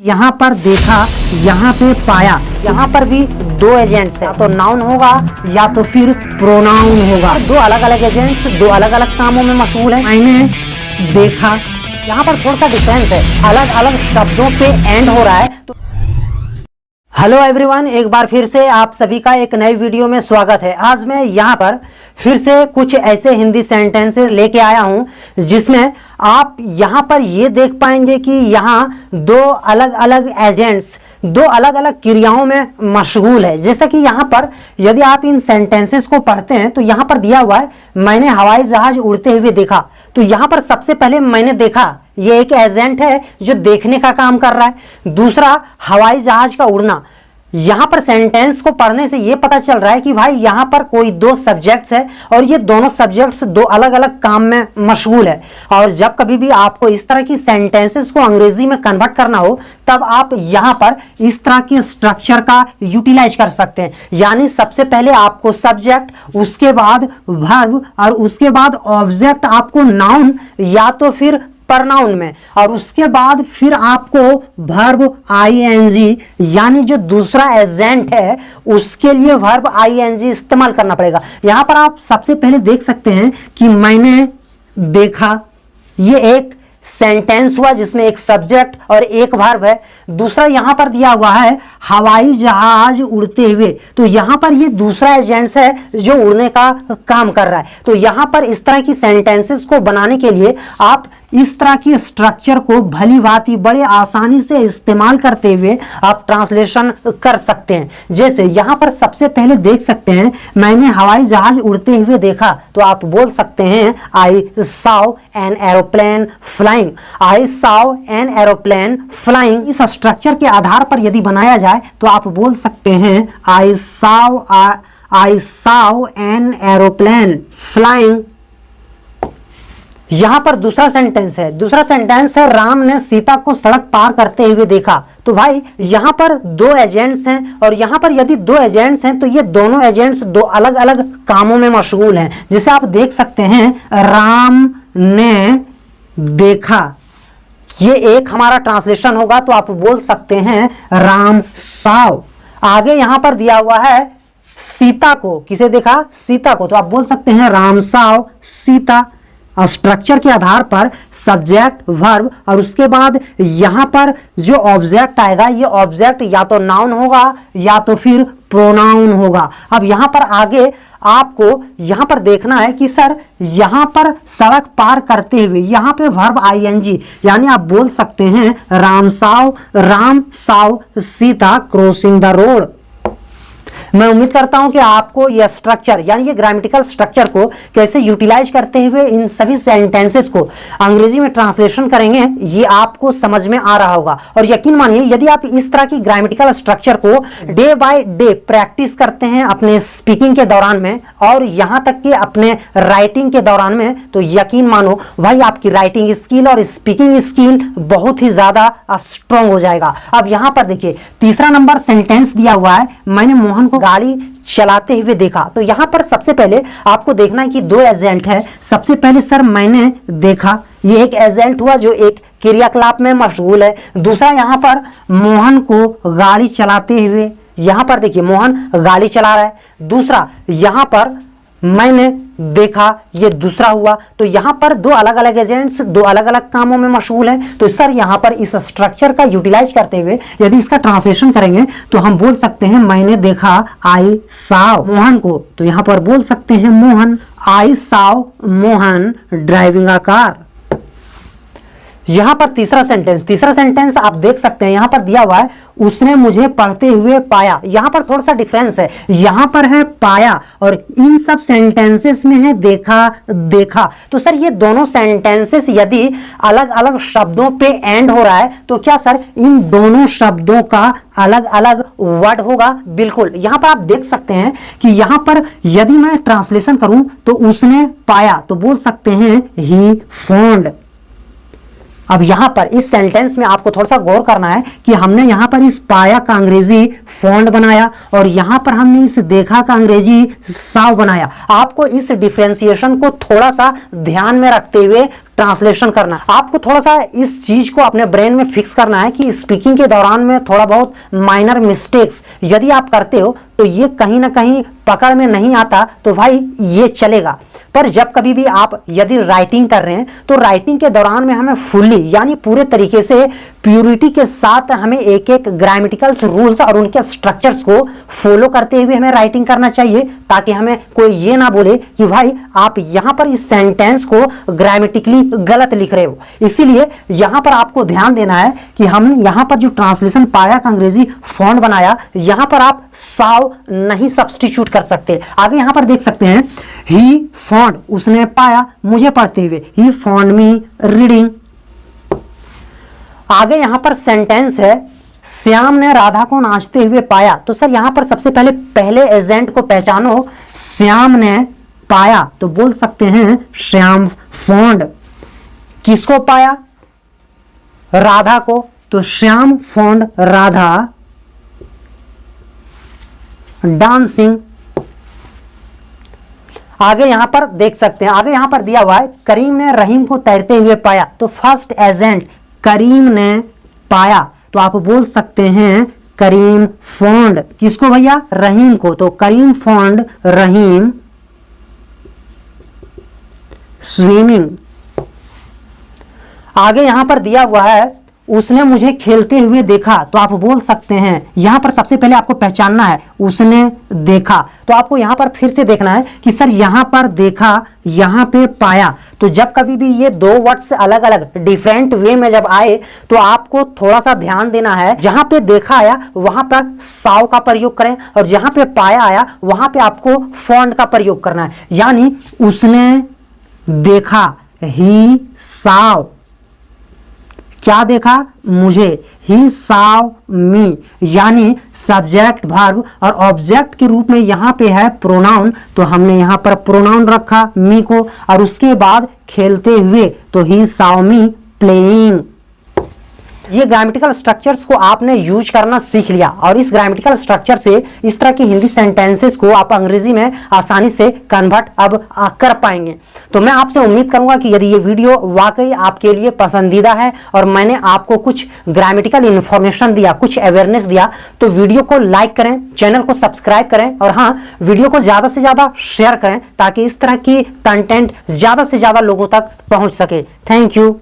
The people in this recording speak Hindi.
यहाँ पर देखा, यहाँ पे पाया, यहाँ पर भी दो एजेंट्स है, या तो नाउन होगा या तो फिर प्रोनाउन होगा। दो अलग अलग एजेंट्स दो अलग अलग कामों में मशगूल है। मैंने देखा, यहाँ पर थोड़ा सा डिफरेंस है, अलग अलग शब्दों पे एंड हो रहा है। तो हेलो एवरीवन, एक बार फिर से आप सभी का एक नई वीडियो में स्वागत है। आज मैं यहाँ पर फिर से कुछ ऐसे हिंदी सेंटेंसेस लेके आया हूँ जिसमें आप यहाँ पर ये देख पाएंगे कि यहाँ दो अलग अलग एजेंट्स दो अलग अलग क्रियाओं में मशगूल है। जैसा कि यहाँ पर यदि आप इन सेंटेंसेस को पढ़ते हैं तो यहाँ पर दिया हुआ है, मैंने हवाई जहाज उड़ते हुए देखा। तो यहाँ पर सबसे पहले मैंने देखा, ये एक एजेंट है जो देखने का काम कर रहा है। दूसरा, हवाई जहाज का उड़ना। यहाँ पर सेंटेंस को पढ़ने से ये पता चल रहा है कि भाई यहाँ पर कोई दो सब्जेक्ट्स है और ये दोनों सब्जेक्ट्स दो अलग अलग काम में मशगूल है। और जब कभी भी आपको इस तरह की सेंटेंसेस को अंग्रेजी में कन्वर्ट करना हो तब आप यहाँ पर इस तरह के स्ट्रक्चर का यूटिलाइज कर सकते हैं। यानी सबसे पहले आपको सब्जेक्ट, उसके बाद वर्ब और उसके बाद ऑब्जेक्ट आपको नाउन या तो फिर प्रनाउन में, और उसके बाद फिर आपको वर्ब आईएनजी यानी जो दूसरा एजेंट है उसके लिए वर्ब आईएनजी इस्तेमाल करना पड़ेगा। यहां पर आप सबसे पहले देख सकते हैं कि मैंने देखा, ये एक सेंटेंस हुआ जिसमें एक सब्जेक्ट और एक वर्ब है। दूसरा यहां पर दिया हुआ है हवाई जहाज उड़ते हुए, तो यहां पर ये दूसरा एजेंट्स है जो उड़ने का काम कर रहा है। तो यहां पर इस तरह की सेंटेंसेस को बनाने के लिए आप इस तरह की स्ट्रक्चर को भली भांति बड़े आसानी से इस्तेमाल करते हुए आप ट्रांसलेशन कर सकते हैं। जैसे यहां पर सबसे पहले देख सकते हैं, मैंने हवाई जहाज उड़ते हुए देखा, तो आप बोल सकते हैं I saw an aeroplane flying. I saw an aeroplane flying. इस स्ट्रक्चर के आधार पर यदि बनाया जाए तो आप बोल सकते हैं I saw an aeroplane flying. यहां पर दूसरा सेंटेंस है, राम ने सीता को सड़क पार करते हुए देखा। तो भाई यहां पर दो एजेंट्स हैं और यहां पर यदि दो एजेंट्स हैं तो ये दोनों एजेंट्स दो अलग अलग कामों में मशगूल हैं। जैसे आप देख सकते हैं राम ने देखा, ये एक हमारा ट्रांसलेशन होगा, तो आप बोल सकते हैं राम सॉ। आगे यहां पर दिया हुआ है सीता को, किसे देखा? सीता को, तो आप बोल सकते हैं राम सॉ सीता। स्ट्रक्चर के आधार पर सब्जेक्ट, वर्ब और उसके बाद यहां पर जो ऑब्जेक्ट आएगा ये ऑब्जेक्ट या तो नाउन होगा या तो फिर प्रोनाउन होगा। अब यहां पर आगे आपको यहां पर देखना है कि सर यहां पर सड़क पार करते हुए, यहां पे वर्ब आईएनजी, यानी आप बोल सकते हैं Ram saw Sita crossing the road. मैं उम्मीद करता हूं कि आपको यह स्ट्रक्चर यानी ये ग्रामेटिकल स्ट्रक्चर को कैसे यूटिलाइज करते हुए इन सभी सेंटेंसेस को अंग्रेजी में ट्रांसलेशन करेंगे ये आपको समझ में आ रहा होगा। और यकीन मानिए यदि आप इस तरह की ग्रामेटिकल स्ट्रक्चर को डे बाय डे प्रैक्टिस करते हैं अपने स्पीकिंग के दौरान में और यहां तक कि अपने राइटिंग के दौरान में, तो यकीन मानो भाई आपकी राइटिंग स्किल और स्पीकिंग स्किल बहुत ही ज्यादा स्ट्रांग हो जाएगा। अब यहां पर देखिए तीसरा नंबर सेंटेंस दिया हुआ है, मैंने मोहन को गाड़ी चलाते हुए देखा। तो यहां पर सबसे पहले आपको देखना है कि दो एजेंट है। सबसे पहले सर मैंने देखा, ये एक एजेंट हुआ जो एक क्रियाकलाप में मशगूल है। दूसरा यहां पर मोहन को गाड़ी चलाते हुए, यहां पर देखिए मोहन गाड़ी चला रहा है। दूसरा यहां पर मैंने देखा, ये दूसरा हुआ। तो यहां पर दो अलग अलग एजेंट्स दो अलग अलग कामों में मशगूल हैं। तो सर यहां पर इस स्ट्रक्चर का यूटिलाइज करते हुए यदि इसका ट्रांसलेशन करेंगे तो हम बोल सकते हैं मैंने देखा आई सॉ मोहन को, तो यहां पर बोल सकते हैं Mohan, I saw Mohan driving a car. यहां पर तीसरा सेंटेंस आप देख सकते हैं, यहां पर दिया हुआ है उसने मुझे पढ़ते हुए पाया। यहां पर थोड़ा सा डिफरेंस है, यहां पर है पाया और इन सब सेंटेंसेस में है देखा। तो सर ये दोनों सेंटेंसेस यदि अलग अलग शब्दों पे एंड हो रहा है तो क्या सर इन दोनों शब्दों का अलग अलग वर्ड होगा? बिल्कुल। यहां पर आप देख सकते हैं कि यहां पर यदि मैं ट्रांसलेशन करूं तो उसने पाया, तो बोल सकते हैं ही फाउंड। अब यहां पर इस सेंटेंस में आपको थोड़ा सा गौर करना है कि हमने यहां पर इस पाया का अंग्रेजी फॉन्ड बनाया और यहां पर हमने इस देखा का अंग्रेजी साव बनाया। आपको इस डिफरेंशिएशन को थोड़ा सा ध्यान में रखते हुए ट्रांसलेशन करना। आपको थोड़ा सा इस चीज को अपने ब्रेन में फिक्स करना है कि स्पीकिंग के दौरान में थोड़ा बहुत माइनर मिस्टेक्स यदि आप करते हो तो ये कहीं ना कहीं पकड़ में नहीं आता तो भाई ये चलेगा। पर जब कभी भी आप यदि राइटिंग कर रहे हैं तो राइटिंग के दौरान में हमें फुल्ली यानी पूरे तरीके से प्योरिटी के साथ हमें एक एक ग्रामेटिकल रूल्स और उनके स्ट्रक्चर्स को फॉलो करते हुए हमें राइटिंग करना चाहिए, ताकि हमें कोई ये ना बोले कि भाई आप यहां पर इस सेंटेंस को ग्रामेटिकली गलत लिख रहे हो। इसीलिए यहां पर आपको ध्यान देना है कि हम यहां पर जो ट्रांसलेशन पाया का अंग्रेजी फॉन्ट बनाया, यहां पर आप साव नहीं सब्स्टिट्यूट कर सकते। आगे यहां पर देख सकते हैं ही फाउंड, उसने पाया मुझे पढ़ते हुए, ही फाउंड मी रीडिंग। आगे यहां पर सेंटेंस है श्याम ने राधा को नाचते हुए पाया। तो सर यहां पर सबसे पहले एजेंट को पहचानो। श्याम ने पाया तो बोल सकते हैं श्याम फाउंड। किसको पाया? राधा को। तो श्याम फाउंड राधा डांसिंग। आगे यहां पर देख सकते हैं, आगे यहां पर दिया हुआ है करीम ने रहीम को तैरते हुए पाया। तो फर्स्ट एजेंट करीम ने पाया तो आप बोल सकते हैं करीम फाउंड। किसको भैया? रहीम को। तो करीम फाउंड रहीम स्विमिंग। आगे यहां पर दिया हुआ है उसने मुझे खेलते हुए देखा। तो आप बोल सकते हैं, यहां पर सबसे पहले आपको पहचानना है उसने देखा। तो आपको यहां पर फिर से देखना है कि सर यहां पर देखा, यहां पे पाया। तो जब कभी भी ये दो वर्ड्स अलग अलग डिफरेंट वे में जब आए तो आपको थोड़ा सा ध्यान देना है। जहां पे देखा आया वहां पर साव का प्रयोग करें और जहां पे पाया आया वहां पे आपको फाउंड का प्रयोग करना है। यानी उसने देखा, ही साव। क्या देखा? मुझे। ही साव मी। यानी सब्जेक्ट वर्ब और ऑब्जेक्ट के रूप में यहां पे है प्रोनाउन, तो हमने यहां पर प्रोनाउन रखा मी को। और उसके बाद खेलते हुए तो ही साव मी प्लेइंग। ये ग्रामेटिकल स्ट्रक्चर्स को आपने यूज करना सीख लिया और इस ग्रामेटिकल स्ट्रक्चर से इस तरह की हिंदी सेंटेंसेस को आप अंग्रेजी में आसानी से कन्वर्ट अब कर पाएंगे। तो मैं आपसे उम्मीद करूंगा कि यदि ये वीडियो वाकई आपके लिए पसंदीदा है और मैंने आपको कुछ ग्रामेटिकल इंफॉर्मेशन दिया, कुछ अवेयरनेस दिया, तो वीडियो को लाइक करें, चैनल को सब्सक्राइब करें और हाँ, वीडियो को ज्यादा से ज्यादा शेयर करें ताकि इस तरह की कंटेंट ज्यादा से ज्यादा लोगों तक पहुंच सके। Thank you.